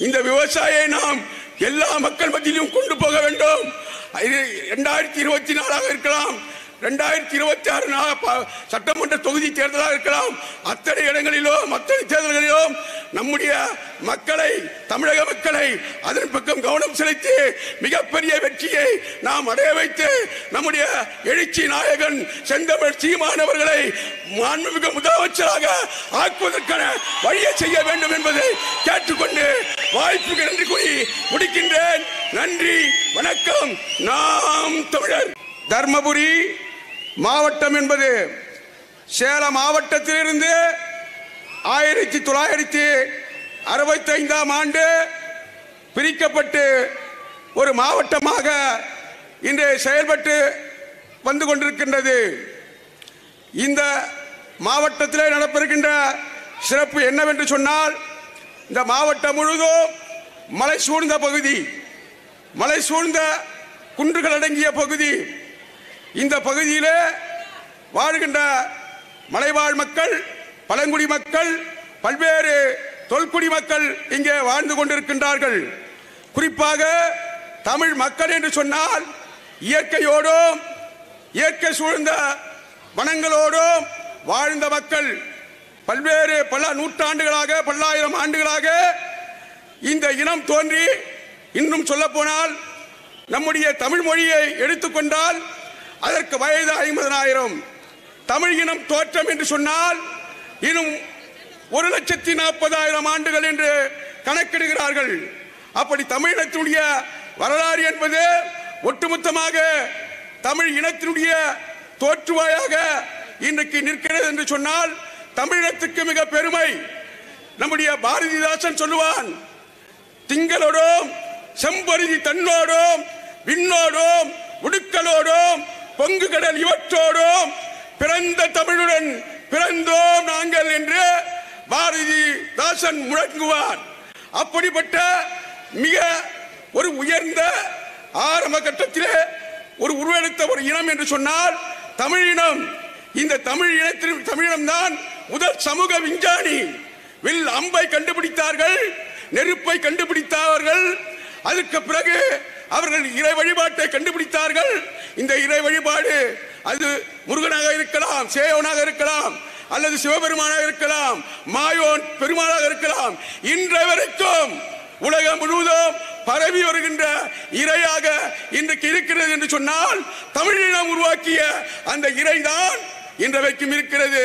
இந்த விவசாயியை நாம் எல்லா மக்கள் மத்தியிலும் கொண்டு போக வேண்டும். 2024 இருக்கலாம், 2026 சட்டமன்ற தொகுதி தேர்தலாக இருக்கலாம். அத்தனை இடங்களிலும் அத்தனை தேர்தல்களிலும் நம்முடைய மக்களை, தமிழக மக்களை அதன் பக்கம் கவனம் செலுத்தி மிகப்பெரிய வெற்றியை நாம் அடைய வைத்து நம்முடைய எழுச்சி நாயகன் செந்தமிழ் சீமான் அவர்களை மாண்புமிகு முதலமைச்சராக ஆக்குவதற்கான வழியை செய்ய வேண்டும் என்பதை கேட்டுக்கொண்டு வாய்ப்புக்கு நன்றி கூறி முடிக்கின்றேன். நன்றி, வணக்கம். நாம் தமிழர். தர்மபுரி மாவட்டம் என்பது சேலம் மாவட்டத்திலிருந்து 1965 ஆண்டு பிரிக்கப்பட்டு ஒரு மாவட்டமாக இன்று செயல்பட்டு வந்து கொண்டிருக்கின்றது. இந்த மாவட்டத்தில் நடப்பெறுகின்ற சிறப்பு என்னவென்று சொன்னால், இந்த மாவட்டம் முழுவதும் மலை சூழ்ந்த பகுதி, மலை சூழ்ந்த குன்றுகள் அடங்கிய பகுதி. இந்த பகுதியில் வாழ்கின்ற மலைவாழ் மக்கள், பழங்குடி மக்கள், பல்வேறு தொல்குடி மக்கள் இங்கே வாழ்ந்து கொண்டிருக்கின்றார்கள். குறிப்பாக தமிழ் மக்கள் என்று சொன்னால் இயற்கையோடும் இயற்கை சூழ்ந்த வனங்களோடும் வாழ்ந்த மக்கள். பல்வேறு பல நூற்றாண்டுகளாக, பல்லாயிரம் ஆண்டுகளாக இந்த இனம் தோன்றி, இன்னும் சொல்ல போனால் நம்முடைய தமிழ் மொழியை எடுத்துக்கொண்டால் அதற்கு வயது 50,000. தமிழ் இனம் தோற்றம் என்று சொன்னால் இன்னும் 1,40,000 ஆண்டுகள் என்று கணக்கிடுகிறார்கள். அப்படி தமிழினத்தினுடைய வரலாறு என்பது ஒட்டுமொத்தமாக தமிழ் இனத்தினுடைய தோற்றுவாயாக இன்றைக்கு நிற்கிறது என்று சொன்னால் தமிழினத்துக்கு மிக பெருமை. நம்முடைய பாரதிதாசன் சொல்லுவான், திங்களோடும் செம்பருதி தன்னோடும் விண்ணோடும் உடுக்கலோடும் பொங்கு கடல் இவற்றோடும் பிறந்த தமிழுடன் பிறந்தோம் நாங்கள் என்று பாரதிதாசன் முழங்குவார். அப்படிப்பட்ட மிக ஒரு உயர்ந்த ஆரம்ப கட்டத்திலே ஒரு உருவெடுத்த ஒரு இனம் என்று சொன்னால் தமிழினம். இந்த தமிழினம் தான் முதல் சமூக விஞ்ஞானி. வில் அம்பை கண்டுபிடித்தார்கள், நெருப்பை கண்டுபிடித்தார்கள். அதற்கு பிறகு அவர்கள் இறை வழிபாட்டை கண்டுபிடித்தார்கள். இந்த இறை வழிபாடு அது முருகனாக இருக்கலாம், சேயோனாக இருக்கலாம், அல்லது சிவபெருமானாக இருக்கலாம், மாயோன் பெருமானாக இருக்கலாம். இன்றை வரைக்கும் உலகம் முழுவதும் பரவி வருகின்ற இறையாக இன்றைக்கு இருக்கிறது என்று சொன்னால் தமிழினம் உருவாக்கிய அந்த இறைதான் இன்றைக்கும் இருக்கிறது.